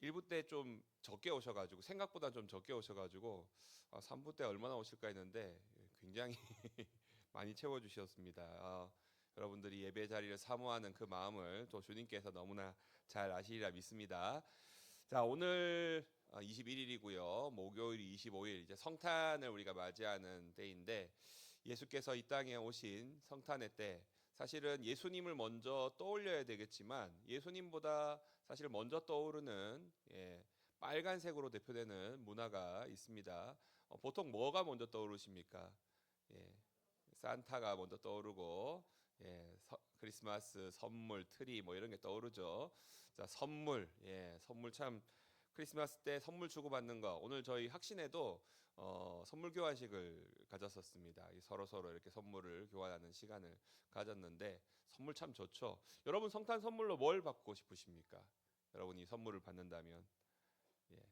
1부 때 좀 적게 오셔가지고 생각보다 좀 적게 오셔가지고 3부 때 얼마나 오실까 했는데 굉장히 많이 채워주셨습니다. 여러분들이 예배 자리를 사모하는 그 마음을 또 주님께서 너무나 잘 아시리라 믿습니다. 자, 오늘 21일이고요. 목요일이 25일 이제 성탄을 우리가 맞이하는 때인데 예수께서 이 땅에 오신 성탄의 때 사실은 예수님을 먼저 떠올려야 되겠지만 예수님보다 사실 먼저 떠오르는 빨간색으로 대표되는 문화가 있습니다. 보통 뭐가 먼저 떠오르십니까? 예, 산타가 먼저 떠오르고 크리스마스 선물 트리 뭐 이런 게 떠오르죠. 자, 선물 참 크리스마스 때 선물 주고받는 거 오늘 저희 학신에도 선물 교환식을 가졌었습니다. 서로 이렇게 선물을 교환하는 시간을 가졌는데 선물 참 좋죠. 여러분 성탄 선물로 뭘 받고 싶으십니까? 여러분이 선물을 받는다면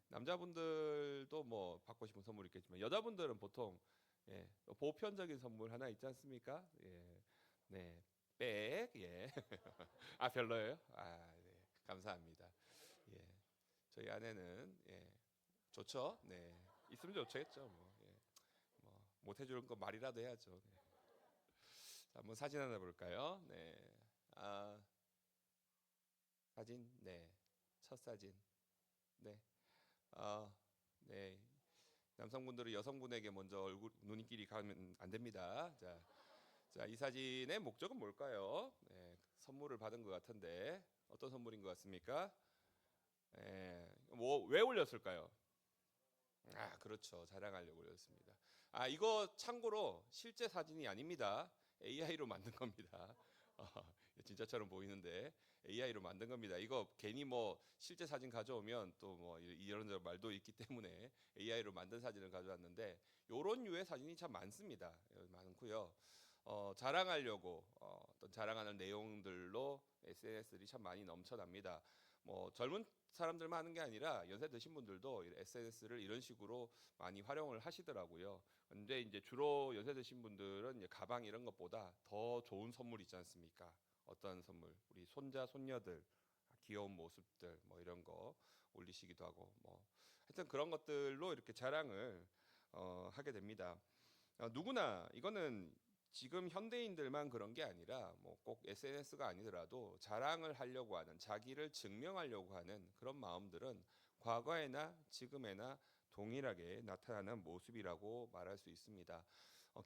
남자분들도 뭐 받고 싶은 선물이 있겠지만 여자분들은 보통 보편적인 선물 하나 있지 않습니까? 네, 백, 아 별로예요? 네, 감사합니다. 저희 아내는 좋죠. 네, 있으면 좋겠죠. 못 해주는 거 말이라도 해야죠. 네. 자, 한번 사진 하나 볼까요? 네, 사진, 네, 첫 사진, 네, 아, 네. 남성분들은 여성분에게 먼저 얼굴 눈길이 가면 안 됩니다. 자, 이 사진의 목적은 뭘까요? 선물을 받은 것 같은데 어떤 선물인 것 같습니까? 뭐 왜 올렸을까요? 그렇죠. 자랑하려고 올렸습니다. 이거 참고로 실제 사진이 아닙니다. AI로 만든 겁니다. 어, 진짜처럼 보이는데 AI로 만든 겁니다. 이거 괜히 뭐 실제 사진 가져오면 또 뭐 이런저런 말도 있기 때문에 AI로 만든 사진을 가져왔는데 요런 류의 사진이 참 많습니다. 많고요. 자랑하려고 어떤 자랑하는 내용들로 SNS들이 참 많이 넘쳐납니다. 뭐 젊은 사람들만 하는 게 아니라 연세 드신 분들도 SNS를 이런 식으로 많이 활용을 하시더라고요. 근데 이제 주로 연세 드신 분들은 이제 가방 이런 것보다 더 좋은 선물 있지 않습니까? 어떤 선물? 우리 손자, 손녀들 귀여운 모습들 뭐 이런 거 올리시기도 하고 뭐 하여튼 그런 것들로 이렇게 자랑을 하게 됩니다. 누구나 이거는 지금 현대인들만 그런 게 아니라 뭐 꼭 SNS가 아니더라도 자랑을 하려고 하는 자기를 증명하려고 하는 그런 마음들은 과거에나 지금에나 동일하게 나타나는 모습이라고 말할 수 있습니다.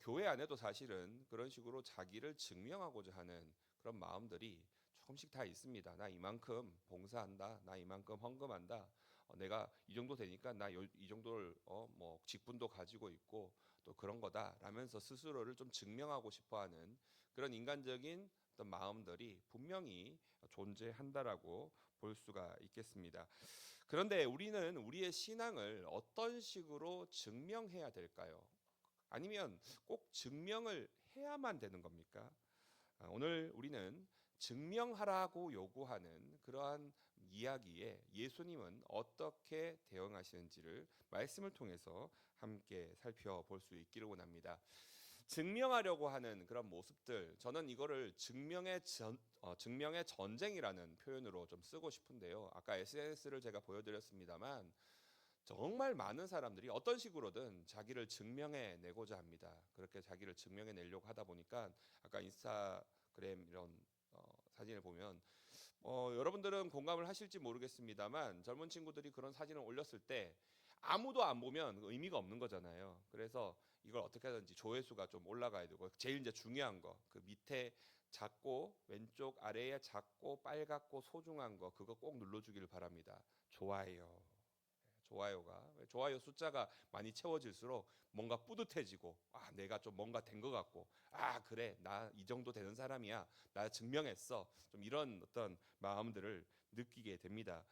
교회 안에도 사실은 그런 식으로 자기를 증명하고자 하는 그런 마음들이 조금씩 다 있습니다. 나 이만큼 봉사한다. 나 이만큼 헌금한다. 내가 이 정도 되니까 나 이 정도를 뭐 직분도 가지고 있고 또 그런 거다라면서 스스로를 좀 증명하고 싶어하는 그런 인간적인 어떤 마음들이 분명히 존재한다라고 볼 수가 있겠습니다. 그런데 우리는 우리의 신앙을 어떤 식으로 증명해야 될까요? 아니면 꼭 증명을 해야만 되는 겁니까? 오늘 우리는 증명하라고 요구하는 그러한 이야기에 예수님은 어떻게 대응하시는지를 말씀을 통해서 함께 살펴볼 수 있기를 원합니다. 증명하려고 하는 그런 모습들, 저는 이거를 증명의 전쟁이라는 표현으로 좀 쓰고 싶은데요. 아까 SNS를 제가 보여드렸습니다만 정말 많은 사람들이 어떤 식으로든 자기를 증명해 내고자 합니다. 그렇게 자기를 증명해 내려고 하다 보니까 아까 인스타그램 이런 사진을 보면 여러분들은 공감을 하실지 모르겠습니다만 젊은 친구들이 그런 사진을 올렸을 때 아무도 안 보면 의미가 없는 거잖아요. 그래서 이걸 어떻게 하든지 조회수가 좀 올라가야 되고 제일 이제 중요한 거 그 밑에 작고 왼쪽 아래에 작고 빨갛고 소중한 거 그거 꼭 눌러주기를 바랍니다. 좋아요. 좋아요 숫자가 많이 채워질수록 뭔가 뿌듯해지고 내가 좀 뭔가 된 것 같고 그래 나 이 정도 되는 사람이야 나 증명했어 좀 이런 어떤 마음들을 느끼게 됩니다.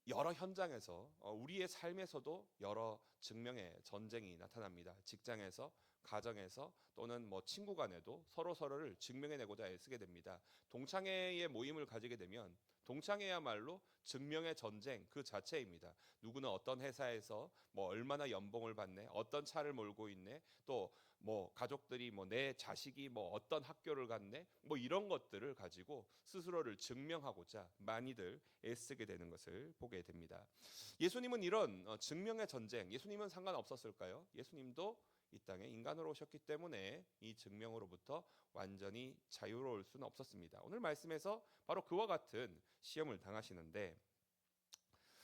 여러 현장에서 우리의 삶에서도 여러 증명의 전쟁이 나타납니다. 직장에서 가정에서 또는 뭐 친구 간에도 서로 서로를 증명해내고자 애쓰게 됩니다. 동창회의 모임을 가지게 되면 동창회야말로 증명의 전쟁 그 자체입니다. 누구는 어떤 회사에서 뭐 얼마나 연봉을 받네, 어떤 차를 몰고 있네, 또 뭐 가족들이 뭐 내 자식이 뭐 어떤 학교를 갔네, 뭐 이런 것들을 가지고 스스로를 증명하고자 많이들 애쓰게 되는 것을 보게 됩니다. 예수님은 이런 증명의 전쟁, 예수님은 상관없었을까요? 예수님도 이 땅에 인간으로 오셨기 때문에 이 증명으로부터 완전히 자유로울 수는 없었습니다. 오늘 말씀에서 바로 그와 같은 시험을 당하시는데,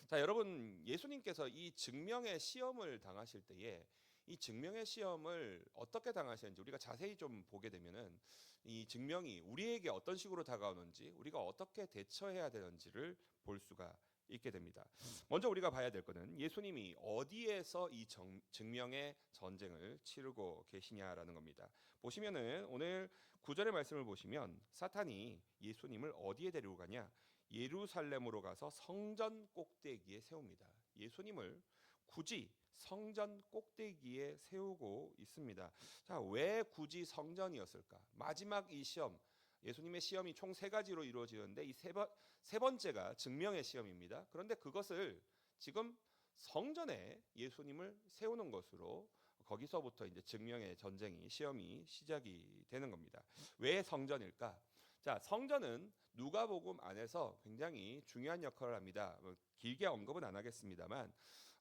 자, 여러분, 예수님께서 이 증명의 시험을 당하실 때에 이 증명의 시험을 어떻게 당하시는지 우리가 자세히 좀 보게 되면은 이 증명이 우리에게 어떤 식으로 다가오는지, 우리가 어떻게 대처해야 되는지를 볼 수가 있게 됩니다. 먼저 우리가 봐야 될 것은 예수님이 어디에서 이 증명의 전쟁을 치르고 계시냐라는 겁니다. 보시면은 오늘 9절의 말씀을 보시면 사탄이 예수님을 어디에 데리고 가냐? 예루살렘으로 가서 성전 꼭대기에 세웁니다. 예수님을 굳이 성전 꼭대기에 세우고 있습니다. 자, 왜 굳이 성전이었을까? 마지막 이 시험, 예수님의 시험이 총 세 가지로 이루어지는데 이 세 번째가 증명의 시험입니다. 그런데 그것을 지금 성전에 예수님을 세우는 것으로 거기서부터 이제 증명의 전쟁이 시험이 시작이 되는 겁니다. 왜 성전일까? 자, 성전은 누가복음 안에서 굉장히 중요한 역할을 합니다. 길게 언급은 안 하겠습니다만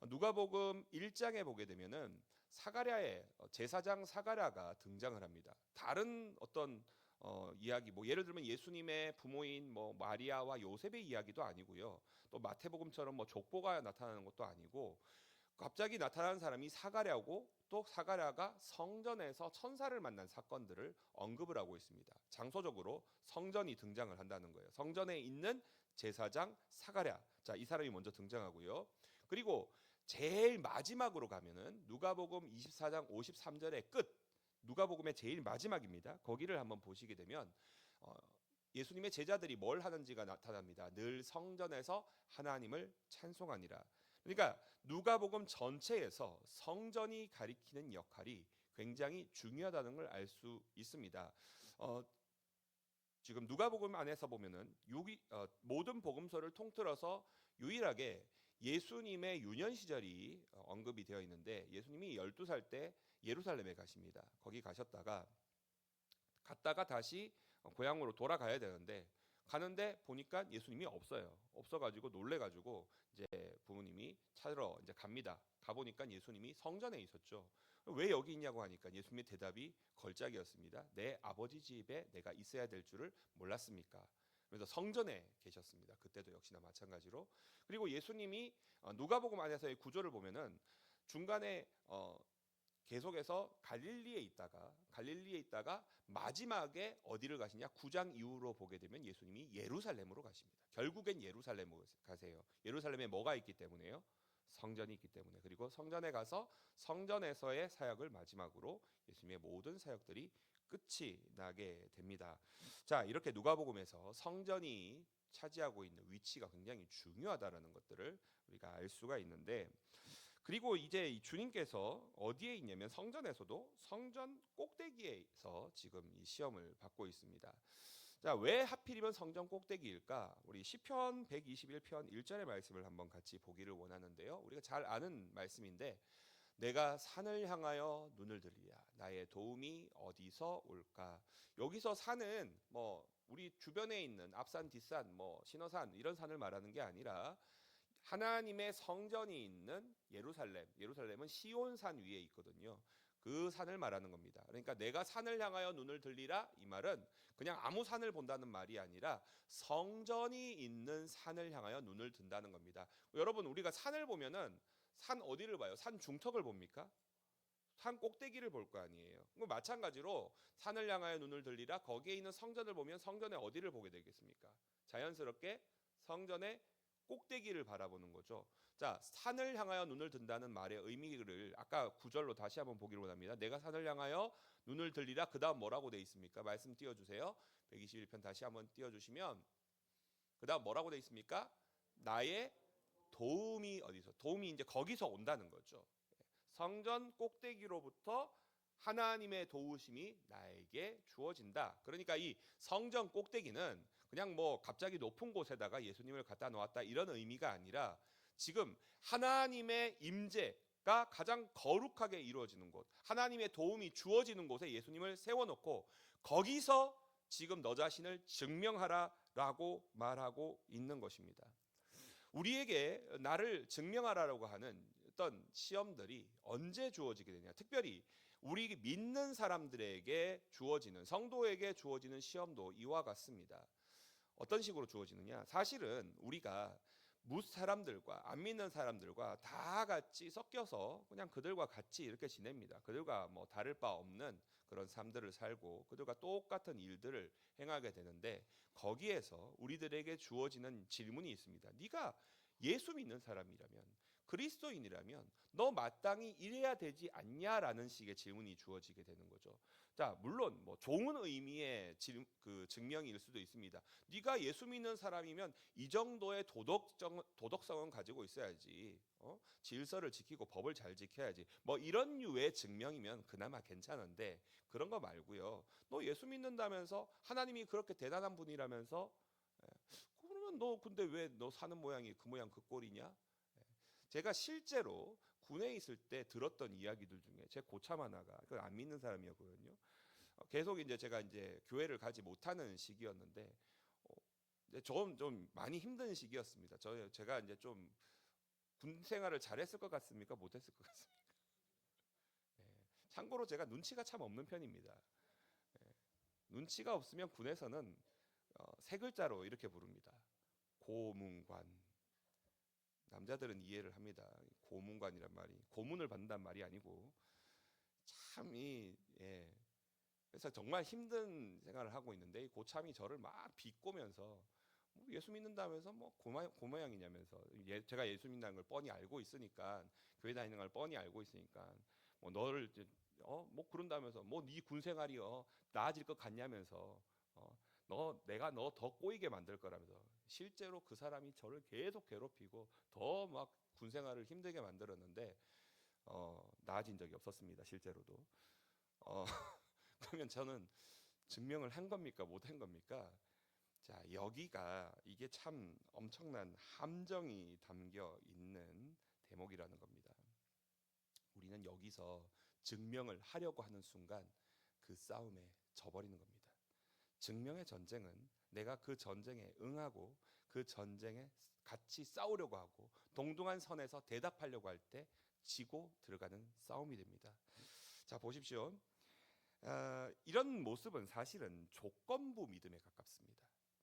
누가복음 1장에 보게 되면은 사가랴의 제사장 사가랴가 등장을 합니다. 다른 어떤 이야기, 뭐 예를 들면 예수님의 부모인 뭐 마리아와 요셉의 이야기도 아니고요. 또 마태복음처럼 뭐 족보가 나타나는 것도 아니고 갑자기 나타난 사람이 사가랴고 또 사가랴가 성전에서 천사를 만난 사건들을 언급을 하고 있습니다. 장소적으로 성전이 등장을 한다는 거예요. 성전에 있는 제사장 사가랴. 자, 이 사람이 먼저 등장하고요. 그리고 제일 마지막으로 가면은 누가복음 24장 53절의 끝, 누가복음의 제일 마지막입니다. 거기를 한번 보시게 되면 예수님의 제자들이 뭘 하는지가 나타납니다. 늘 성전에서 하나님을 찬송하니라. 그러니까 누가복음 전체에서 성전이 가리키는 역할이 굉장히 중요하다는 걸 알 수 있습니다. 지금 누가복음 안에서 보면은 모든 복음서를 통틀어서 유일하게 예수님의 유년 시절이 언급이 되어 있는데 예수님이 12살 때 예루살렘에 가십니다. 거기 갔다가 다시 고향으로 돌아가야 되는데 가는데 보니까 예수님이 없어요. 없어가지고 놀래가지고 이제 부모님이 찾으러 이제 갑니다. 가보니까 예수님이 성전에 있었죠. 왜 여기 있냐고 하니까 예수님의 대답이 걸작이었습니다. 내 아버지 집에 내가 있어야 될 줄을 몰랐습니까? 그래서 성전에 계셨습니다. 그때도 역시나 마찬가지로. 그리고 예수님이 누가복음 안에서의 구조를 보면은 중간에 계속해서 갈릴리에 있다가 마지막에 어디를 가시냐? 9장 이후로 보게 되면 예수님이 예루살렘으로 가십니다. 결국엔 예루살렘으로 가세요. 예루살렘에 뭐가 있기 때문에요? 성전이 있기 때문에. 그리고 성전에 가서 성전에서의 사역을 마지막으로 예수님의 모든 사역들이 끝이 나게 됩니다. 자, 이렇게 누가복음에서 성전이 차지하고 있는 위치가 굉장히 중요하다라는 것들을 우리가 알 수가 있는데, 그리고 이제 이 주님께서 어디에 있냐면 성전에서도 성전 꼭대기에서 지금 이 시험을 받고 있습니다. 자, 왜 하필이면 성전 꼭대기일까? 우리 시편 121편 1절의 말씀을 한번 같이 보기를 원하는데요. 우리가 잘 아는 말씀인데, 내가 산을 향하여 눈을 들리랴 나의 도움이 어디서 올까? 여기서 산은 뭐 우리 주변에 있는 앞산, 뒷산, 뭐 신어산 이런 산을 말하는 게 아니라 하나님의 성전이 있는 예루살렘은 시온산 위에 있거든요. 그 산을 말하는 겁니다. 그러니까 내가 산을 향하여 눈을 들리라 이 말은 그냥 아무 산을 본다는 말이 아니라 성전이 있는 산을 향하여 눈을 든다는 겁니다. 여러분, 우리가 산을 보면은 산 어디를 봐요? 산 중턱을 봅니까? 산 꼭대기를 볼 거 아니에요. 마찬가지로 산을 향하여 눈을 들리라 거기에 있는 성전을 보면 성전의 어디를 보게 되겠습니까? 자연스럽게 성전의 꼭대기를 바라보는 거죠. 자, 산을 향하여 눈을 든다는 말의 의미를 아까 구절로 다시 한번 보기를 원합니다. 내가 산을 향하여 눈을 들리라. 그다음 뭐라고 돼 있습니까? 말씀 띄워 주세요. 121편 다시 한번 띄워 주시면 그다음 뭐라고 돼 있습니까? 나의 도움이 어디서? 도움이 이제 거기서 온다는 거죠. 성전 꼭대기로부터 하나님의 도우심이 나에게 주어진다. 그러니까 이 성전 꼭대기는 그냥 뭐 갑자기 높은 곳에다가 예수님을 갖다 놓았다 이런 의미가 아니라 지금 하나님의 임재가 가장 거룩하게 이루어지는 곳, 하나님의 도움이 주어지는 곳에 예수님을 세워놓고 거기서 지금 너 자신을 증명하라라고 말하고 있는 것입니다. 우리에게 나를 증명하라고 하는 어떤 시험들이 언제 주어지게 되냐? 특별히 우리 믿는 사람들에게 주어지는, 성도에게 주어지는 시험도 이와 같습니다. 어떤 식으로 주어지느냐? 사실은 우리가 뭇 사람들과 안 믿는 사람들과 다 같이 섞여서 그냥 그들과 같이 이렇게 지냅니다. 그들과 뭐 다를 바 없는 그런 삶들을 살고 그들과 똑같은 일들을 행하게 되는데, 거기에서 우리들에게 주어지는 질문이 있습니다. 네가 예수 믿는 사람이라면, 그리스도인이라면 너 마땅히 이래야 되지 않냐라는 식의 질문이 주어지게 되는 거죠. 자, 물론 뭐 좋은 의미의 증명일 수도 있습니다. 네가 예수 믿는 사람이면 이 정도의 도덕성은 가지고 있어야지. 질서를 지키고 법을 잘 지켜야지. 뭐 이런 류의 증명이면 그나마 괜찮은데, 그런 거 말고요. 너 예수 믿는다면서 하나님이 그렇게 대단한 분이라면서, 그러면 너 근데 왜 너 사는 모양이 그 모양 그 꼴이냐? 제가 실제로 군에 있을 때 들었던 이야기들 중에 제 고참 하나가, 그건 안 믿는 사람이었거든요. 계속 이제 제가 이제 교회를 가지 못하는 시기였는데, 좀 많이 힘든 시기였습니다. 제가 이제 좀 군 생활을 잘했을 것 같습니까? 못했을 것 같습니까? 참고로 제가 눈치가 참 없는 편입니다. 눈치가 없으면 군에서는 세 글자로 이렇게 부릅니다. 고문관. 남자들은 이해를 합니다. 고문관이란 말이 고문을 받는단 말이 아니고 참이 그래서 정말 힘든 생활을 하고 있는데, 이 고참이 저를 막 비꼬면서 예수 믿는다면서 뭐 고모양이냐면서, 제가 예수 믿는다는 걸 뻔히 알고 있으니까, 교회 다니는 걸 뻔히 알고 있으니까 뭐 너를 뭐 그런다면서 뭐 네 군생활이 나아질 것 같냐면서, 내가 너 더 꼬이게 만들 거라면서, 실제로 그 사람이 저를 계속 괴롭히고 더 막 군생활을 힘들게 만들었는데 나아진 적이 없었습니다. 실제로도. 그러면 저는 증명을 한 겁니까? 못 한 겁니까? 자, 여기가 이게 참 엄청난 함정이 담겨 있는 대목이라는 겁니다. 우리는 여기서 증명을 하려고 하는 순간 그 싸움에 져버리는 겁니다. 증명의 전쟁은 내가 그 전쟁에 응하고 그 전쟁에 같이 싸우려고 하고 동등한 선에서 대답하려고 할 때 지고 들어가는 싸움이 됩니다. 자, 보십시오. 이런 모습은 사실은 조건부 믿음에 가깝습니다.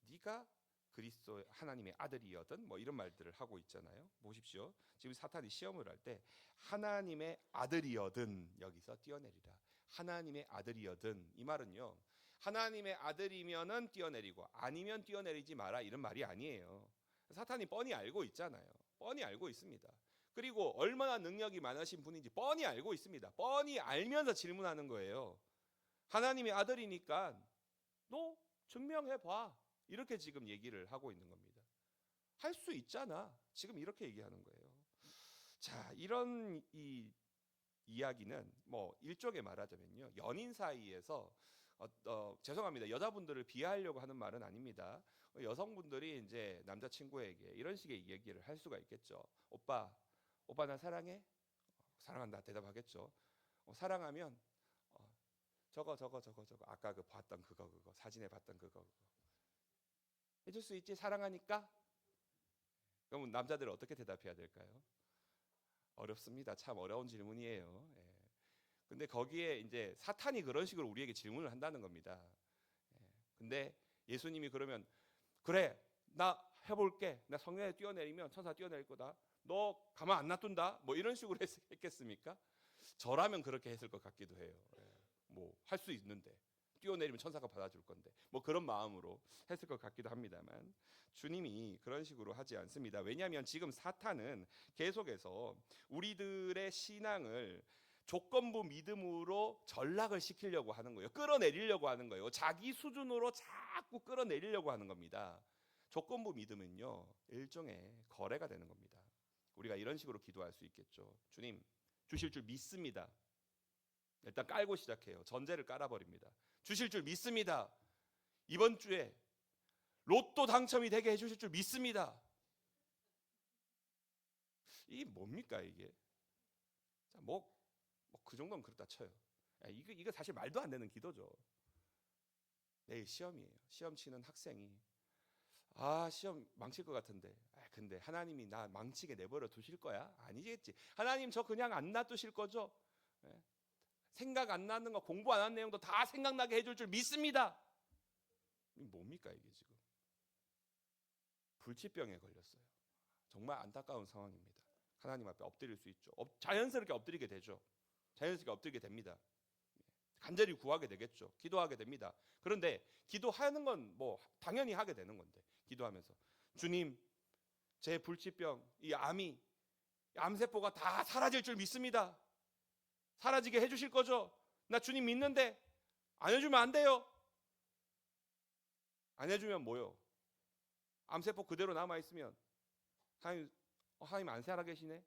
네가 그리스도 하나님의 아들이여든 뭐 이런 말들을 하고 있잖아요. 보십시오. 지금 사탄이 시험을 할 때 하나님의 아들이여든 여기서 뛰어내리라. 하나님의 아들이여든, 이 말은요, 하나님의 아들이면은 뛰어내리고 아니면 뛰어내리지 마라 이런 말이 아니에요. 사탄이 뻔히 알고 있잖아요. 뻔히 알고 있습니다. 그리고 얼마나 능력이 많으신 분인지 뻔히 알고 있습니다. 뻔히 알면서 질문하는 거예요. 하나님의 아들이니까 너 증명해 봐. 이렇게 지금 얘기를 하고 있는 겁니다. 할 수 있잖아. 지금 이렇게 얘기하는 거예요. 자, 이런 이야기는 뭐 일종의 말하자면요, 연인 사이에서 죄송합니다. 여자분들을 비하하려고 하는 말은 아닙니다. 여성분들이 이제 남자친구에게 이런 식의 얘기를 할 수가 있겠죠. 오빠 나 사랑해? 사랑한다 대답하겠죠. 사랑하면 저거 아까 그 봤던 그거 사진에 봤던 그거 해줄 수 있지? 사랑하니까? 그러면 남자들은 어떻게 대답해야 될까요? 어렵습니다. 참 어려운 질문이에요. 근데 거기에 이제 사탄이 그런 식으로 우리에게 질문을 한다는 겁니다. 근데 예수님이 그러면 그래 나 해볼게. 나 성령에 뛰어내리면 천사 뛰어내릴 거다. 너 가만 안 놔둔다. 뭐 이런 식으로 했겠습니까? 저라면 그렇게 했을 것 같기도 해요. 뭐 할 수 있는데 뛰어내리면 천사가 받아줄 건데 뭐 그런 마음으로 했을 것 같기도 합니다만, 주님이 그런 식으로 하지 않습니다. 왜냐하면 지금 사탄은 계속해서 우리들의 신앙을 조건부 믿음으로 전락을 시키려고 하는 거예요. 끌어내리려고 하는 거예요. 자기 수준으로 자꾸 끌어내리려고 하는 겁니다. 조건부 믿음은요, 일종의 거래가 되는 겁니다. 우리가 이런 식으로 기도할 수 있겠죠. 주님 주실 줄 믿습니다. 일단 깔고 시작해요. 전제를 깔아버립니다. 주실 줄 믿습니다. 이번 주에 로또 당첨이 되게 해주실 줄 믿습니다. 이게 뭡니까 이게? 자, 그 정도는 그렇다 쳐요. 이거 사실 말도 안 되는 기도죠. 내일 시험이에요. 시험 치는 학생이 시험 망칠 것 같은데, 근데 하나님이 나 망치게 내버려 두실 거야? 아니겠지. 하나님 저 그냥 안 놔두실 거죠? 예? 생각 안 나는 거, 공부 안 한 내용도 다 생각나게 해줄 줄 믿습니다. 이게 뭡니까 이게 지금? 불치병에 걸렸어요. 정말 안타까운 상황입니다. 하나님 앞에 엎드릴 수 있죠. 자연스럽게 엎드리게 되죠. 자연스럽게 엎드리게 됩니다. 간절히 구하게 되겠죠. 기도하게 됩니다. 그런데 기도하는 건 뭐 당연히 하게 되는 건데, 기도하면서 주님, 제 불치병, 이 암세포가 다 사라질 줄 믿습니다. 사라지게 해주실 거죠? 나 주님 믿는데 안 해주면 안 돼요. 안 해주면 뭐요? 암세포 그대로 남아있으면 하나님 안 살아계시네?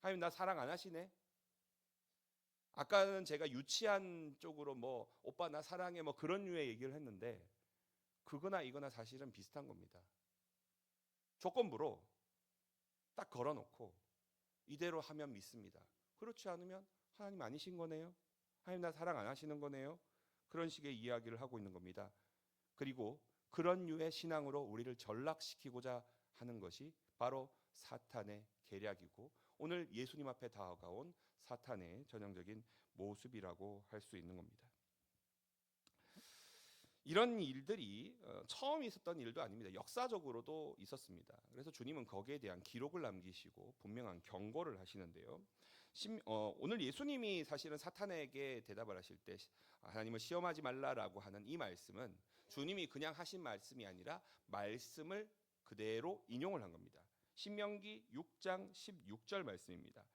하나님 나 사랑 안 하시네? 아까는 제가 유치한 쪽으로 오빠 나 사랑해 그런 류의 얘기를 했는데, 그거나 이거나 사실은 비슷한 겁니다. 조건부로 딱 걸어놓고 이대로 하면 믿습니다. 그렇지 않으면 하나님 아니신 거네요. 하나님 나 사랑 안 하시는 거네요. 그런 식의 이야기를 하고 있는 겁니다. 그리고 그런 류의 신앙으로 우리를 전락시키고자 하는 것이 바로 사탄의 계략이고, 오늘 예수님 앞에 다가온 사탄의 전형적인 모습이라고 할 수 있는 겁니다. 이런 일들이 처음 있었던 일도 아닙니다. 역사적으로도 있었습니다. 그래서 주님은 거기에 대한 기록을 남기시고 분명한 경고를 하시는데요. 오늘 예수님이 사실은 사탄에게 대답을 하실 때 하나님을 시험하지 말라라고 하는 이 말씀은 주님이 그냥 하신 말씀이 아니라 말씀을 그대로 인용을 한 겁니다. 신명기 6장 16절 말씀입니다.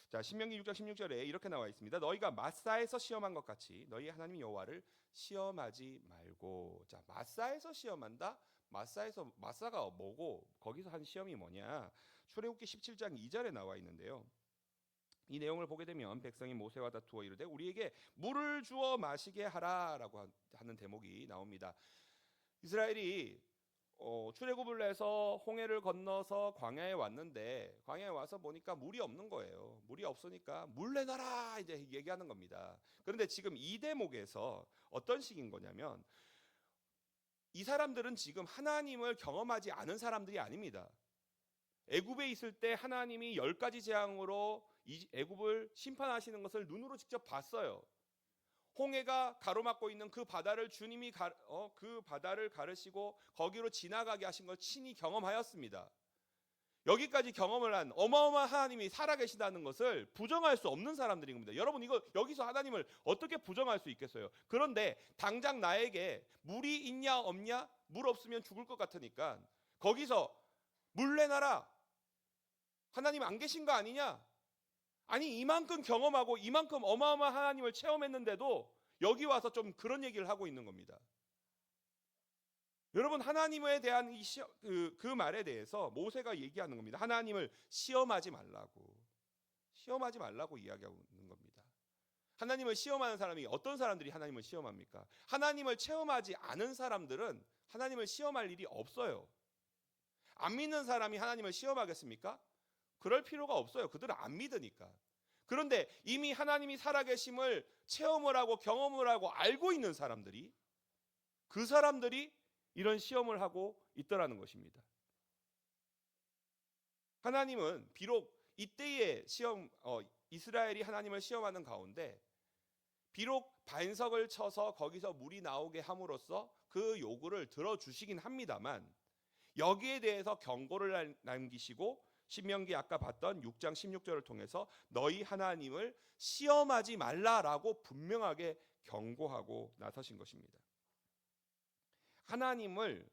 자, 신명기 6장 16절에 이렇게 나와 있습니다. 너희가 마사에서 시험한 것 같이 너희 하나님 여호와를 시험하지 말고. 자, 마사에서 시험한다? 마사가 뭐고 거기서 한 시험이 뭐냐? 출애굽기 17장 2절에 나와 있는데요. 이 내용을 보게 되면 백성이 모세와 다투어 이르되 우리에게 물을 주어 마시게 하라라고 하는 대목이 나옵니다. 이스라엘이 출애굽을 해서 홍해를 건너서 광야에 왔는데, 광야에 와서 보니까 물이 없는 거예요. 물이 없으니까 물 내놔라 이제 얘기하는 겁니다. 그런데 지금 이 대목에서 어떤 식인 거냐면, 이 사람들은 지금 하나님을 경험하지 않은 사람들이 아닙니다. 애굽에 있을 때 하나님이 10가지 재앙으로 애굽을 심판하시는 것을 눈으로 직접 봤어요. 홍해가 가로막고 있는 그 바다를 주님이 그 바다를 가르시고 거기로 지나가게 하신 걸 친히 경험하였습니다. 여기까지 경험을 한 어마어마한 하나님이 살아계시다는 것을 부정할 수 없는 사람들인 겁니다. 여러분, 이거 여기서 하나님을 어떻게 부정할 수 있겠어요? 그런데 당장 나에게 물이 있냐 없냐? 물 없으면 죽을 것 같으니까 거기서 물 내놔라, 하나님 안 계신 거 아니냐? 아니, 이만큼 경험하고 이만큼 어마어마한 하나님을 체험했는데도 여기 와서 좀 그런 얘기를 하고 있는 겁니다. 여러분, 하나님에 대한 그 말에 대해서 모세가 얘기하는 겁니다. 하나님을 시험하지 말라고 이야기하고 있는 겁니다. 하나님을 시험하는 사람이, 어떤 사람들이 하나님을 시험합니까? 하나님을 체험하지 않은 사람들은 하나님을 시험할 일이 없어요. 안 믿는 사람이 하나님을 시험하겠습니까? 그럴 필요가 없어요. 그들은 안 믿으니까. 그런데 이미 하나님이 살아계심을 체험을 하고 경험을 하고 알고 있는 사람들이, 그 사람들이 이런 시험을 하고 있더라는 것입니다. 하나님은 비록 이때의 이스라엘이 하나님을 시험하는 가운데 비록 반석을 쳐서 거기서 물이 나오게 함으로써 그 요구를 들어주시긴 합니다만, 여기에 대해서 경고를 남기시고 신명기 아까 봤던 6장 16절을 통해서 너희 하나님을 시험하지 말라라고 분명하게 경고하고 나서신 것입니다. 하나님을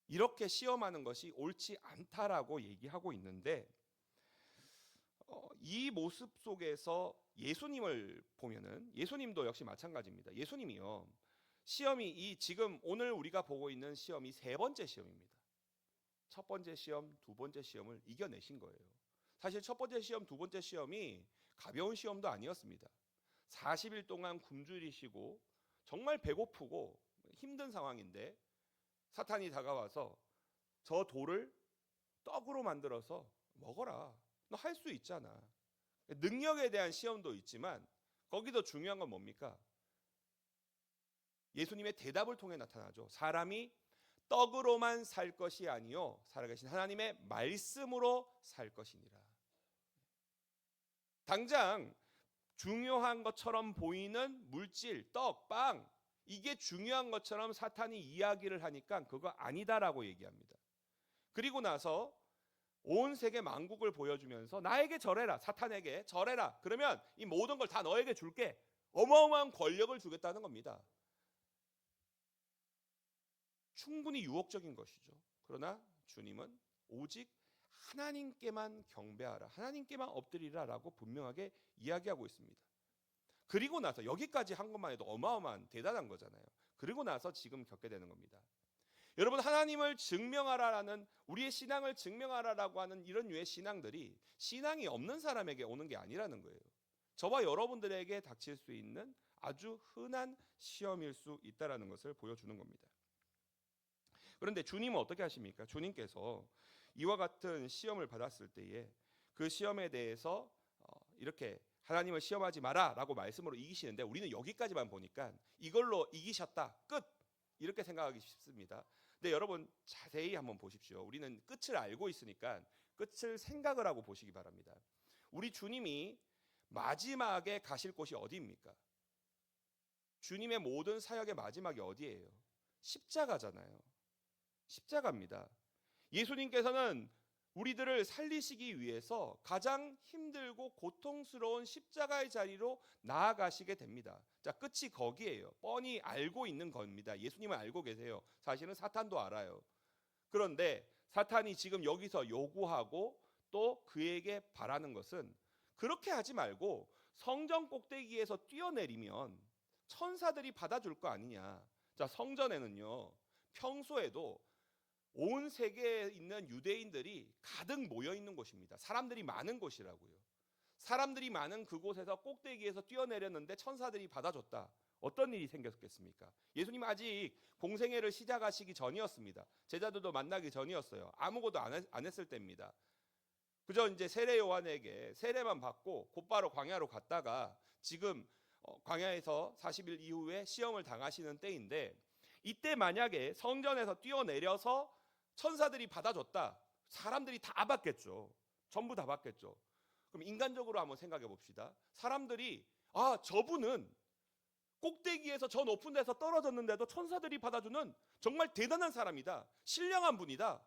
이렇게 시험하는 것이 옳지 않다라고 얘기하고 있는데, 이 모습 속에서 예수님을 보면은 예수님도 역시 마찬가지입니다. 예수님이요, 시험이 지금 오늘 우리가 보고 있는 시험이 세 번째 시험입니다. 첫 번째 시험, 두 번째 시험을 이겨내신 거예요. 사실 첫 번째 시험, 두 번째 시험이 가벼운 시험도 아니었습니다. 40일 동안 굶주리시고 정말 배고프고 힘든 상황인데 사탄이 다가와서 저 돌을 떡으로 만들어서 먹어라. 너 할 수 있잖아. 능력에 대한 시험도 있지만 거기도 중요한 건 뭡니까? 예수님의 대답을 통해 나타나죠. 사람이 떡으로만 살 것이 아니요 살아계신 하나님의 말씀으로 살 것이니라. 당장 중요한 것처럼 보이는 물질, 떡, 빵 이게 중요한 것처럼 사탄이 이야기를 하니까 그거 아니다라고 얘기합니다. 그리고 나서 온 세계 만국을 보여주면서 나에게 절해라, 사탄에게 절해라. 그러면 이 모든 걸 다 너에게 줄게. 어마어마한 권력을 주겠다는 겁니다. 충분히 유혹적인 것이죠. 그러나 주님은 오직 하나님께만 경배하라, 하나님께만 엎드리라라고 분명하게 이야기하고 있습니다. 그리고 나서 여기까지 한 것만 해도 어마어마한 대단한 거잖아요. 그리고 나서 지금 겪게 되는 겁니다. 여러분, 하나님을 증명하라라는, 우리의 신앙을 증명하라라고 하는 이런 류의 신앙들이 신앙이 없는 사람에게 오는 게 아니라는 거예요. 저와 여러분들에게 닥칠 수 있는 아주 흔한 시험일 수 있다라는 것을 보여주는 겁니다. 그런데 주님은 어떻게 하십니까? 주님께서 이와 같은 시험을 받았을 때에 그 시험에 대해서 이렇게 하나님을 시험하지 마라 라고 말씀으로 이기시는데, 우리는 여기까지만 보니까 이걸로 이기셨다, 끝, 이렇게 생각하기 쉽습니다. 근데 여러분 자세히 한번 보십시오. 우리는 끝을 알고 있으니까 끝을 생각을 하고 보시기 바랍니다. 우리 주님이 마지막에 가실 곳이 어디입니까? 주님의 모든 사역의 마지막이 어디예요? 십자가잖아요. 십자가입니다. 예수님께서는 우리들을 살리시기 위해서 가장 힘들고 고통스러운 십자가의 자리로 나아가시게 됩니다. 자, 끝이 거기에요. 뻔히 알고 있는 겁니다. 예수님은 알고 계세요. 사실은 사탄도 알아요. 그런데 사탄이 지금 여기서 요구하고 또 그에게 바라는 것은, 그렇게 하지 말고 성전 꼭대기에서 뛰어내리면 천사들이 받아줄 거 아니냐. 자, 성전에는요 평소에도 온 세계에 있는 유대인들이 가득 모여 있는 곳입니다. 사람들이 많은 곳이라고요. 사람들이 많은 그곳에서 꼭대기에서 뛰어내렸는데 천사들이 받아줬다. 어떤 일이 생겼겠습니까? 예수님 아직 공생애를 시작하시기 전이었습니다. 제자들도 만나기 전이었어요. 아무것도 안 했을 때입니다. 그저 이제 세례 요한에게 세례만 받고 곧바로 광야로 갔다가 지금 광야에서 40일 이후에 시험을 당하시는 때인데, 이때 만약에 성전에서 뛰어내려서 천사들이 받아줬다, 사람들이 다 받겠죠. 전부 다 받겠죠. 그럼 인간적으로 한번 생각해 봅시다. 사람들이 저분은 꼭대기에서 저 높은 데서 떨어졌는데도 천사들이 받아주는 정말 대단한 사람이다, 신령한 분이다,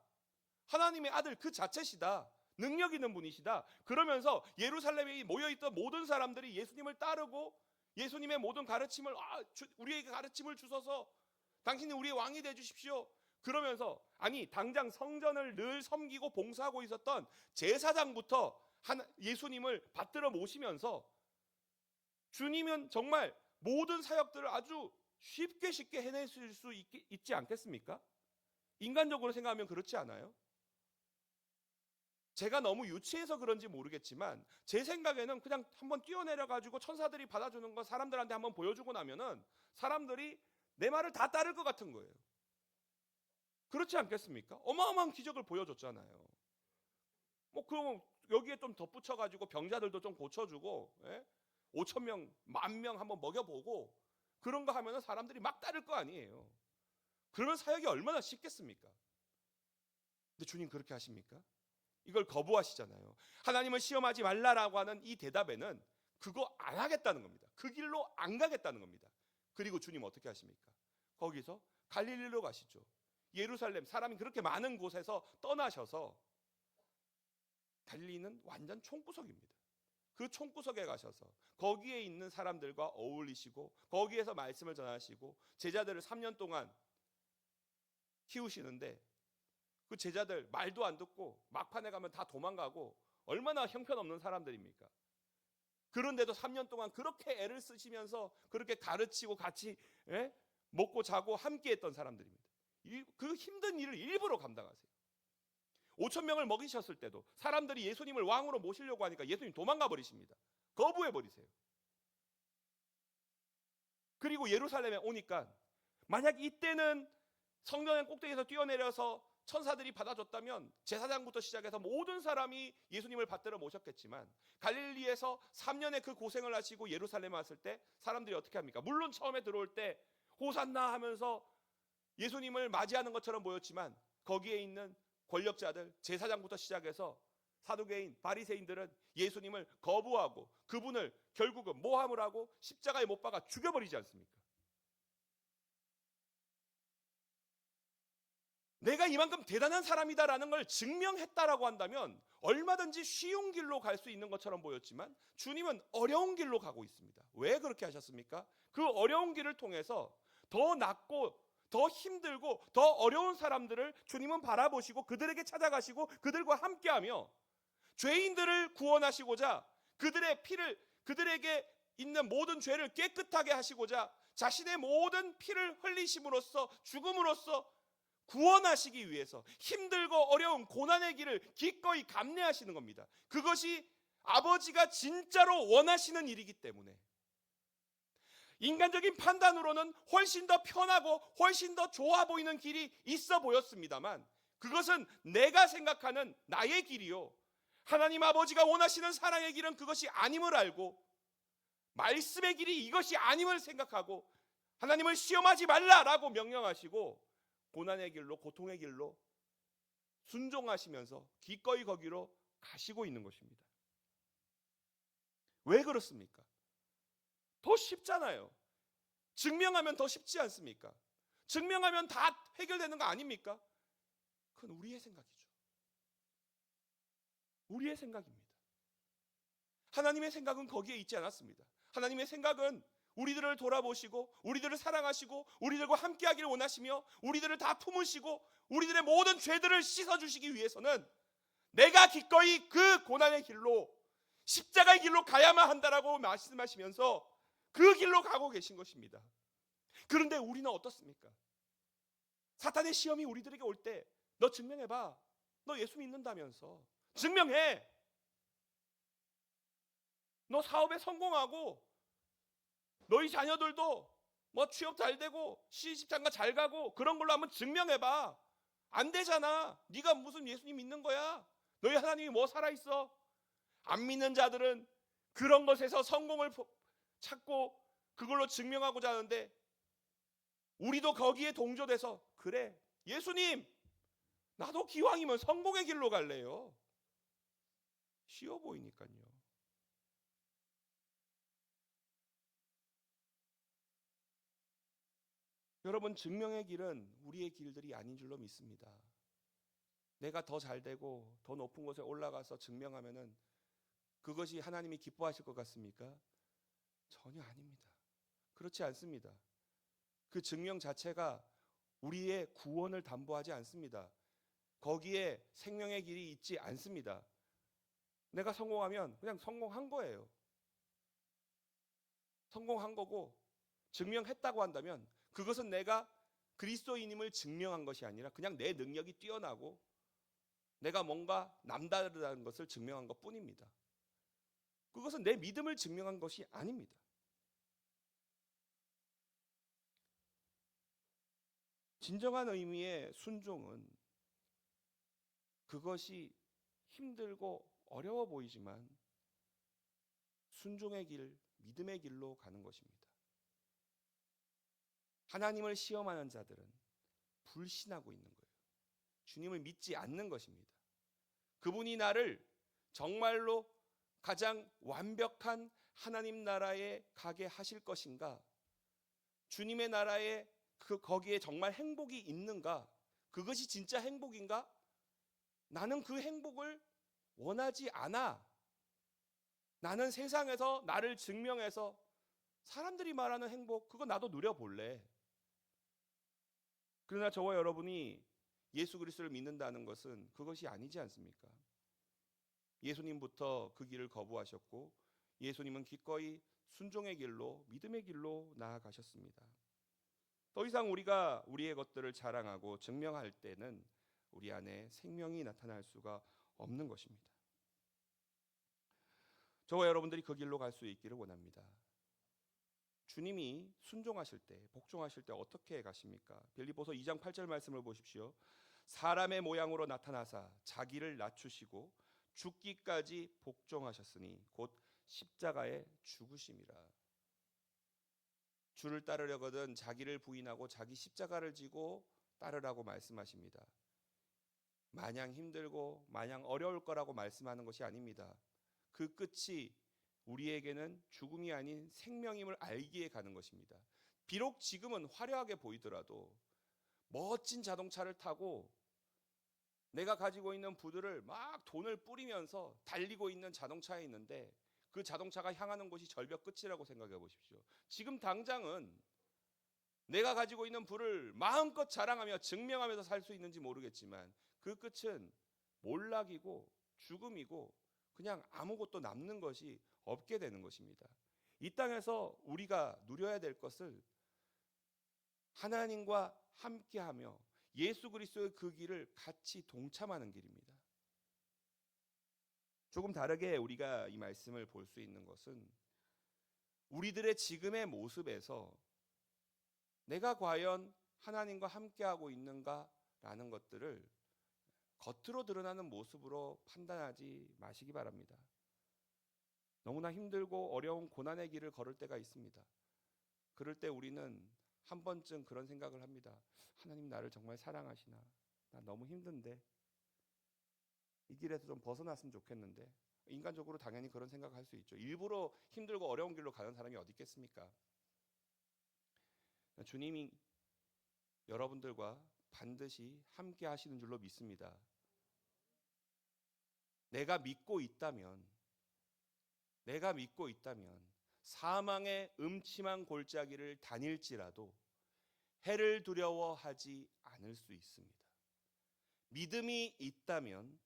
하나님의 아들 그 자체시다, 능력 있는 분이시다. 그러면서 예루살렘에 모여있던 모든 사람들이 예수님을 따르고 예수님의 모든 가르침을, 우리에게 가르침을 주셔서 당신이 우리의 왕이 되어주십시오. 그러면서 당장 성전을 늘 섬기고 봉사하고 있었던 제사장부터 예수님을 받들어 모시면서 주님은 정말 모든 사역들을 아주 쉽게 해내실 수 있지 않겠습니까? 인간적으로 생각하면 그렇지 않아요? 제가 너무 유치해서 그런지 모르겠지만 제 생각에는 그냥 한번 뛰어내려 가지고 천사들이 받아주는 거 사람들한테 한번 보여주고 나면은 사람들이 내 말을 다 따를 것 같은 거예요. 그렇지 않겠습니까? 어마어마한 기적을 보여줬잖아요. 그럼 여기에 좀 덧붙여 가지고 병자들도 좀 고쳐주고, 5천 명, 10,000명 한번 먹여보고 그런 거 하면은 사람들이 막 따를 거 아니에요. 그러면 사역이 얼마나 쉽겠습니까? 근데 주님 그렇게 하십니까? 이걸 거부하시잖아요. 하나님을 시험하지 말라라고 하는 이 대답에는 그거 안 하겠다는 겁니다. 그 길로 안 가겠다는 겁니다. 그리고 주님 어떻게 하십니까? 거기서 갈릴리로 가시죠. 예루살렘, 사람이 그렇게 많은 곳에서 떠나셔서, 갈릴리는 완전 총구석입니다. 그 총구석에 가셔서 거기에 있는 사람들과 어울리시고 거기에서 말씀을 전하시고 제자들을 3년 동안 키우시는데, 그 제자들 말도 안 듣고 막판에 가면 다 도망가고 얼마나 형편없는 사람들입니까? 그런데도 3년 동안 그렇게 애를 쓰시면서 그렇게 가르치고 같이 먹고 자고 함께 했던 사람들입니다. 그 힘든 일을 일부러 감당하세요. 5천 명을 먹이셨을 때도 사람들이 예수님을 왕으로 모시려고 하니까 예수님 도망가 버리십니다. 거부해 버리세요. 그리고 예루살렘에 오니까 만약 이때는 성전의 꼭대기에서 뛰어내려서 천사들이 받아줬다면 제사장부터 시작해서 모든 사람이 예수님을 받들어 모셨겠지만, 갈릴리에서 3년의 그 고생을 하시고 예루살렘에 왔을 때 사람들이 어떻게 합니까? 물론 처음에 들어올 때 호산나 하면서 예수님을 맞이하는 것처럼 보였지만, 거기에 있는 권력자들, 제사장부터 시작해서 사두개인, 바리새인들은 예수님을 거부하고 그분을 결국은 모함을 하고 십자가에 못 박아 죽여버리지 않습니까? 내가 이만큼 대단한 사람이다라는 걸 증명했다라고 한다면 얼마든지 쉬운 길로 갈 수 있는 것처럼 보였지만, 주님은 어려운 길로 가고 있습니다. 왜 그렇게 하셨습니까? 그 어려운 길을 통해서 더 낮고 더 힘들고 더 어려운 사람들을 주님은 바라보시고 그들에게 찾아가시고 그들과 함께하며 죄인들을 구원하시고자, 그들의 피를, 그들에게 있는 모든 죄를 깨끗하게 하시고자 자신의 모든 피를 흘리심으로써, 죽음으로써 구원하시기 위해서 힘들고 어려운 고난의 길을 기꺼이 감내하시는 겁니다. 그것이 아버지가 진짜로 원하시는 일이기 때문에. 인간적인 판단으로는 훨씬 더 편하고 훨씬 더 좋아 보이는 길이 있어 보였습니다만, 그것은 내가 생각하는 나의 길이요, 하나님 아버지가 원하시는 사랑의 길은 그것이 아님을 알고, 말씀의 길이 이것이 아님을 생각하고 하나님을 시험하지 말라라고 명령하시고 고난의 길로, 고통의 길로 순종하시면서 기꺼이 거기로 가시고 있는 것입니다. 왜 그렇습니까? 더 쉽잖아요. 증명하면 더 쉽지 않습니까? 증명하면 다 해결되는 거 아닙니까? 그건 우리의 생각이죠. 우리의 생각입니다. 하나님의 생각은 거기에 있지 않았습니다. 하나님의 생각은 우리들을 돌아보시고 우리들을 사랑하시고 우리들과 함께하기를 원하시며 우리들을 다 품으시고 우리들의 모든 죄들을 씻어주시기 위해서는 내가 기꺼이 그 고난의 길로, 십자가의 길로 가야만 한다라고 말씀하시면서 그 길로 가고 계신 것입니다. 그런데 우리는 어떻습니까? 사탄의 시험이 우리들에게 올 때 너 증명해봐, 너 예수 믿는다면서 증명해, 너 사업에 성공하고 너희 자녀들도 뭐 취업 잘 되고 시집장가 잘 가고 그런 걸로 한번 증명해봐. 안 되잖아. 네가 무슨 예수님 믿는 거야? 너희 하나님이 뭐 살아있어? 안 믿는 자들은 그런 것에서 성공을 찾고 그걸로 증명하고자 하는데, 우리도 거기에 동조돼서 그래, 예수님 나도 기왕이면 성공의 길로 갈래요. 쉬워 보이니까요. 여러분, 증명의 길은 우리의 길들이 아닌 줄로 믿습니다. 내가 더 잘되고 더 높은 곳에 올라가서 증명하면은 그것이 하나님이 기뻐하실 것 같습니까? 전혀 아닙니다. 그렇지 않습니다. 그 증명 자체가 우리의 구원을 담보하지 않습니다. 거기에 생명의 길이 있지 않습니다. 내가 성공하면 그냥 성공한 거예요. 성공한 거고, 증명했다고 한다면 그것은 내가 그리스도인임을 증명한 것이 아니라 그냥 내 능력이 뛰어나고 내가 뭔가 남다르다는 것을 증명한 것 뿐입니다. 그것은 내 믿음을 증명한 것이 아닙니다. 진정한 의미의 순종은 그것이 힘들고 어려워 보이지만 순종의 길, 믿음의 길로 가는 것입니다. 하나님을 시험하는 자들은 불신하고 있는 거예요. 주님을 믿지 않는 것입니다. 그분이 나를 정말로 가장 완벽한 하나님 나라에 가게 하실 것인가? 주님의 나라에 거기에 정말 행복이 있는가? 그것이 진짜 행복인가? 나는 그 행복을 원하지 않아. 나는 세상에서 나를 증명해서 사람들이 말하는 행복, 그거 나도 누려볼래. 그러나 저와 여러분이 예수 그리스도를 믿는다는 것은 그것이 아니지 않습니까? 예수님부터 그 길을 거부하셨고 예수님은 기꺼이 순종의 길로, 믿음의 길로 나아가셨습니다. 더 이상 우리가 우리의 것들을 자랑하고 증명할 때는 우리 안에 생명이 나타날 수가 없는 것입니다. 저와 여러분들이 그 길로 갈 수 있기를 원합니다. 주님이 순종하실 때, 복종하실 때 어떻게 가십니까? 빌립보서 2장 8절 말씀을 보십시오. 사람의 모양으로 나타나사 자기를 낮추시고 죽기까지 복종하셨으니 곧 십자가에 죽으심이라. 주를 따르려거든 자기를 부인하고 자기 십자가를 지고 따르라고 말씀하십니다. 마냥 힘들고 마냥 어려울 거라고 말씀하는 것이 아닙니다. 그 끝이 우리에게는 죽음이 아닌 생명임을 알기에 가는 것입니다. 비록 지금은 화려하게 보이더라도 멋진 자동차를 타고 내가 가지고 있는 부들을 막 돈을 뿌리면서 달리고 있는 자동차에 있는데 그 자동차가 향하는 곳이 절벽 끝이라고 생각해 보십시오. 지금 당장은 내가 가지고 있는 부를 마음껏 자랑하며 증명하면서 살 수 있는지 모르겠지만 그 끝은 몰락이고 죽음이고 그냥 아무것도 남는 것이 없게 되는 것입니다. 이 땅에서 우리가 누려야 될 것을 하나님과 함께하며 예수 그리스도의 그 길을 같이 동참하는 길입니다. 조금 다르게 우리가 이 말씀을 볼 수 있는 것은 우리들의 지금의 모습에서 내가 과연 하나님과 함께하고 있는가라는 것들을 겉으로 드러나는 모습으로 판단하지 마시기 바랍니다. 너무나 힘들고 어려운 고난의 길을 걸을 때가 있습니다. 그럴 때 우리는 한 번쯤 그런 생각을 합니다. 하나님 나를 정말 사랑하시나? 나 너무 힘든데 이 길에서 좀 벗어났으면 좋겠는데. 인간적으로 당연히 그런 생각을 할 수 있죠. 일부러 힘들고 어려운 길로 가는 사람이 어디 있겠습니까? 주님이 여러분들과 반드시 함께 하시는 줄로 믿습니다. 내가 믿고 있다면 사망의 음침한 골짜기를 다닐지라도 해를 두려워하지 않을 수 있습니다. 믿음이 있다면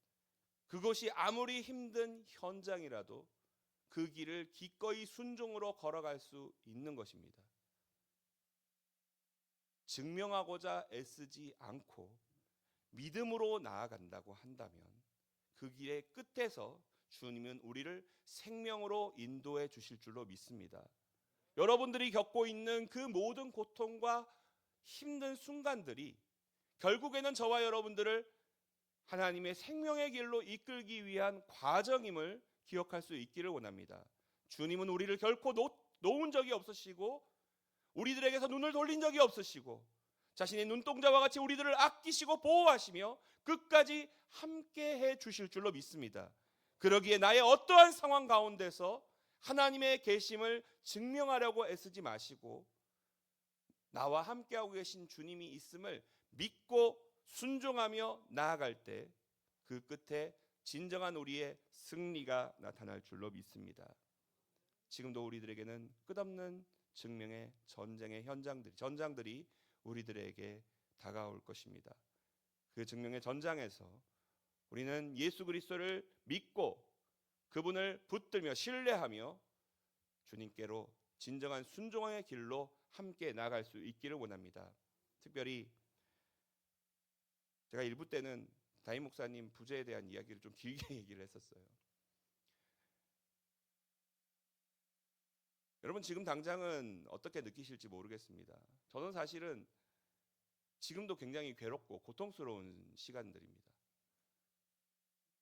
그것이 아무리 힘든 현장이라도 그 길을 기꺼이 순종으로 걸어갈 수 있는 것입니다. 증명하고자 애쓰지 않고 믿음으로 나아간다고 한다면 그 길의 끝에서 주님은 우리를 생명으로 인도해 주실 줄로 믿습니다. 여러분들이 겪고 있는 그 모든 고통과 힘든 순간들이 결국에는 저와 여러분들을 하나님의 생명의 길로 이끌기 위한 과정임을 기억할 수 있기를 원합니다. 주님은 우리를 결코 놓은 적이 없으시고 우리들에게서 눈을 돌린 적이 없으시고 자신의 눈동자와 같이 우리들을 아끼시고 보호하시며 끝까지 함께해 주실 줄로 믿습니다. 그러기에 나의 어떠한 상황 가운데서 하나님의 계심을 증명하려고 애쓰지 마시고 나와 함께하고 계신 주님이 있음을 믿고 순종하며 나아갈 때 그 끝에 진정한 우리의 승리가 나타날 줄로 믿습니다. 지금도 우리들에게는 끝없는 증명의 전쟁의 전장들이 우리들에게 다가올 것입니다. 그 증명의 전장에서 우리는 예수 그리스도를 믿고 그분을 붙들며 신뢰하며 주님께로 진정한 순종의 길로 함께 나아갈 수 있기를 원합니다. 특별히 제가 일부 때는 담임 목사님 부재에 대한 이야기를 좀 길게 얘기를 했었어요. 여러분 지금 당장은 어떻게 느끼실지 모르겠습니다. 저는 사실은 지금도 굉장히 괴롭고 고통스러운 시간들입니다.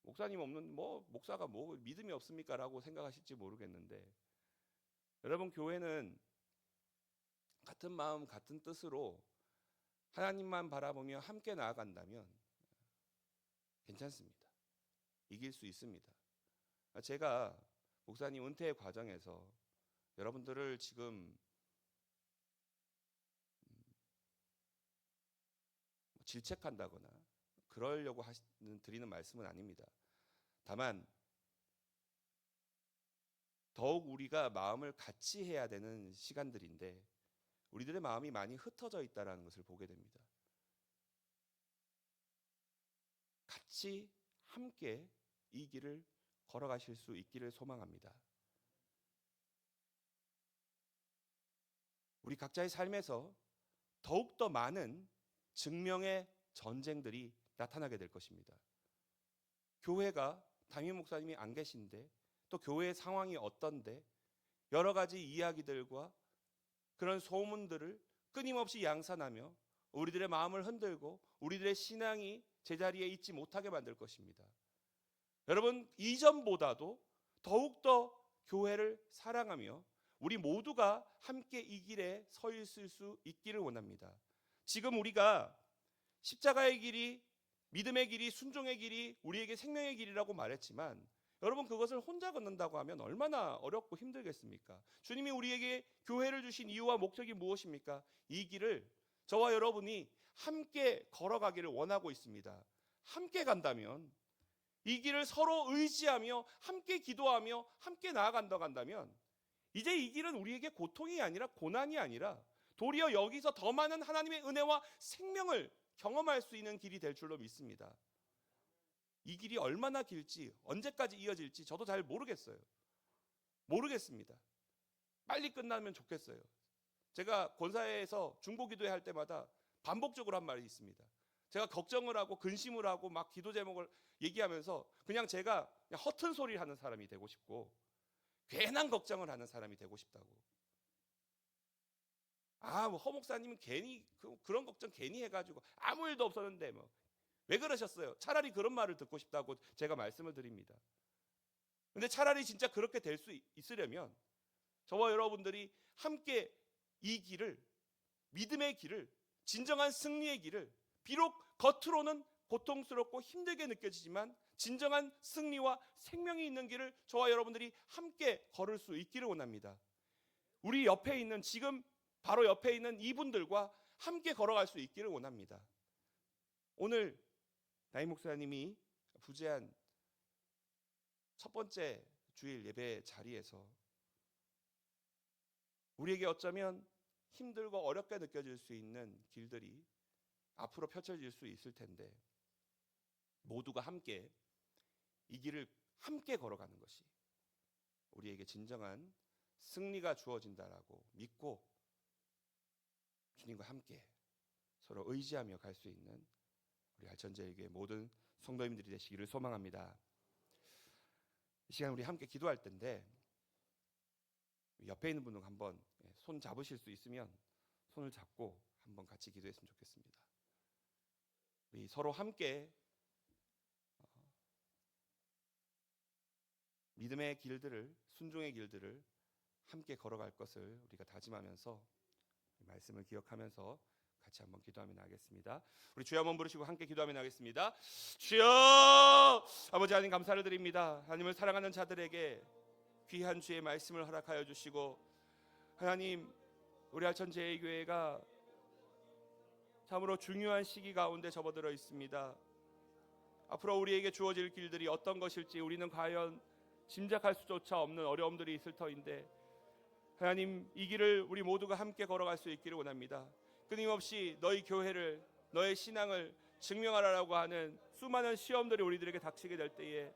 목사님 없는 목사가 믿음이 없습니까? 라고 생각하실지 모르겠는데 여러분 교회는 같은 마음 같은 뜻으로 하나님만 바라보며 함께 나아간다면 괜찮습니다. 이길 수 있습니다. 제가 목사님 은퇴 과정에서 여러분들을 지금 질책한다거나 그러려고 드리는 말씀은 아닙니다. 다만 더욱 우리가 마음을 같이 해야 되는 시간들인데 우리들의 마음이 많이 흩어져 있다는 것을 보게 됩니다. 같이 함께 이 길을 걸어가실 수 있기를 소망합니다. 우리 각자의 삶에서 더욱더 많은 증명의 전쟁들이 나타나게 될 것입니다. 교회가 담임 목사님이 안 계신데 또 교회의 상황이 어떤데 여러 가지 이야기들과 그런 소문들을 끊임없이 양산하며 우리들의 마음을 흔들고 우리들의 신앙이 제자리에 있지 못하게 만들 것입니다. 여러분, 이전보다도 더욱더 교회를 사랑하며 우리 모두가 함께 이 길에 서 있을 수 있기를 원합니다. 지금 우리가 십자가의 길이, 믿음의 길이, 순종의 길이 우리에게 생명의 길이라고 말했지만 여러분, 그것을 혼자 걷는다고 하면 얼마나 어렵고 힘들겠습니까? 주님이 우리에게 교회를 주신 이유와 목적이 무엇입니까? 이 길을 저와 여러분이 함께 걸어가기를 원하고 있습니다. 함께 간다면, 이 길을 서로 의지하며 함께 기도하며 함께 나아간다고 한다면 이제 이 길은 우리에게 고통이 아니라 고난이 아니라 도리어 여기서 더 많은 하나님의 은혜와 생명을 경험할 수 있는 길이 될 줄로 믿습니다. 이 길이 얼마나 길지, 언제까지 이어질지 저도 잘 모르겠습니다. 빨리 끝나면 좋겠어요. 제가 권사회에서 중보기도회 할 때마다 반복적으로 한 말이 있습니다. 제가 걱정을 하고 근심을 하고 막 기도 제목을 얘기하면서 그냥 제가 그냥 허튼 소리를 하는 사람이 되고 싶고 괜한 걱정을 하는 사람이 되고 싶다고. 뭐 허 목사님은 괜히 그런 걱정 괜히 해가지고 아무 일도 없었는데 왜 그러셨어요? 차라리 그런 말을 듣고 싶다고 제가 말씀을 드립니다. 근데 차라리 진짜 그렇게 될 수 있으려면 저와 여러분들이 함께 이 길을, 믿음의 길을, 진정한 승리의 길을, 비록 겉으로는 고통스럽고 힘들게 느껴지지만 진정한 승리와 생명이 있는 길을 저와 여러분들이 함께 걸을 수 있기를 원합니다. 우리 옆에 있는, 지금 바로 옆에 있는 이분들과 함께 걸어갈 수 있기를 원합니다. 오늘 나임 목사님이 부재한 첫 번째 주일 예배 자리에서 우리에게 어쩌면 힘들고 어렵게 느껴질 수 있는 길들이 앞으로 펼쳐질 수 있을 텐데 모두가 함께 이 길을 함께 걸어가는 것이 우리에게 진정한 승리가 주어진다라고 믿고 주님과 함께 서로 의지하며 갈 수 있는 우리 알천제일교회 모든 성도님들이 되시기를 소망합니다. 이 시간 우리 함께 기도할 텐데 옆에 있는 분들 한번 손 잡으실 수 있으면 손을 잡고 한번 같이 기도했으면 좋겠습니다. 우리 서로 함께 믿음의 길들을, 순종의 길들을 함께 걸어갈 것을 우리가 다짐하면서 말씀을 기억하면서 같이 한번 기도하며 나가겠습니다. 우리 주여 한번 부르시고 함께 기도하며 나가겠습니다. 주여, 아버지 하나님 감사를 드립니다. 하나님을 사랑하는 자들에게 귀한 주의 말씀을 허락하여 주시고 하나님, 우리 알천제일교회가 참으로 중요한 시기 가운데 접어들어 있습니다. 앞으로 우리에게 주어질 길들이 어떤 것일지 우리는 과연 짐작할 수조차 없는 어려움들이 있을 터인데 하나님, 이 길을 우리 모두가 함께 걸어갈 수 있기를 원합니다. 끊임없이 너희 교회를, 너의 신앙을 증명하라고 하는 수많은 시험들이 우리들에게 닥치게 될 때에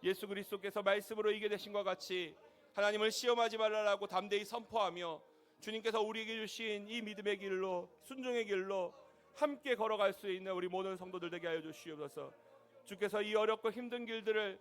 예수 그리스도께서 말씀으로 이게 되신 것 같이 하나님을 시험하지 말라라고 담대히 선포하며 주님께서 우리에게 주신 이 믿음의 길로, 순종의 길로 함께 걸어갈 수 있는 우리 모든 성도들 되게 하여 주시옵소서. 주께서 이 어렵고 힘든 길들을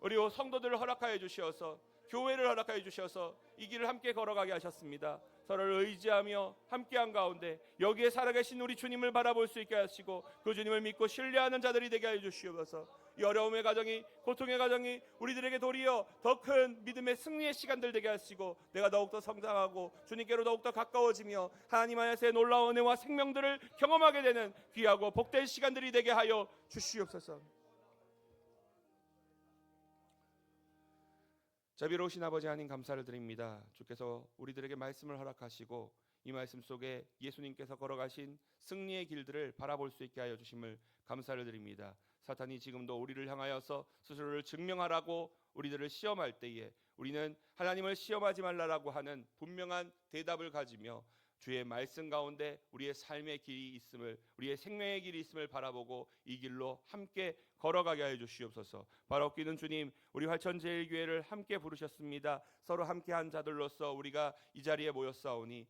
우리 성도들을 허락하여 주시어서, 교회를 허락하여 주셔서 이 길을 함께 걸어가게 하셨습니다. 서로를 의지하며 함께한 가운데 여기에 살아계신 우리 주님을 바라볼 수 있게 하시고 그 주님을 믿고 신뢰하는 자들이 되게 하여 주시옵소서. 이 어려움의 가정이, 고통의 가정이 우리들에게 도리어 더 큰 믿음의 승리의 시간들 되게 하시고 내가 더욱더 성장하고 주님께로 더욱더 가까워지며 하나님 안에서의 놀라운 은혜와 생명들을 경험하게 되는 귀하고 복된 시간들이 되게 하여 주시옵소서. 자비로우신 아버지 하나님 감사를 드립니다. 주께서 우리들에게 말씀을 허락하시고 이 말씀 속에 예수님께서 걸어가신 승리의 길들을 바라볼 수 있게 하여 주심을 감사를 드립니다. 사탄이 지금도 우리를 향하여서 스스로를 증명하라고 우리들을 시험할 때에 우리는 하나님을 시험하지 말라라고 하는 분명한 대답을 가지며 주의 말씀 가운데 우리의 삶의 길이 있음을, 우리의 생명의 길이 있음을 바라보고 이 길로 함께 걸어가게 하여 주시옵소서. 바로 웃기는 주님, 우리 활천제일교회를 함께 부르셨습니다. 서로 함께한 자들로서 우리가 이 자리에 모였사오니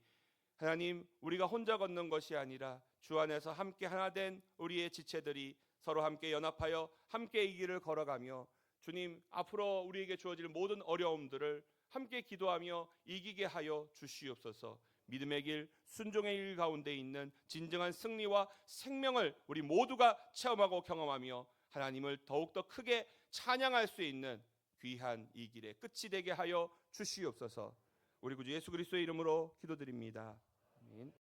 하나님, 우리가 혼자 걷는 것이 아니라 주 안에서 함께 하나 된 우리의 지체들이 서로 함께 연합하여 함께 이 길을 걸어가며 주님, 앞으로 우리에게 주어질 모든 어려움들을 함께 기도하며 이기게 하여 주시옵소서. 믿음의 길, 순종의 일 가운데 있는 진정한 승리와 생명을 우리 모두가 체험하고 경험하며 하나님을 더욱더 크게 찬양할 수 있는 귀한 이 길의 끝이 되게 하여 주시옵소서. 우리 구주 예수 그리스도의 이름으로 기도드립니다. 아멘.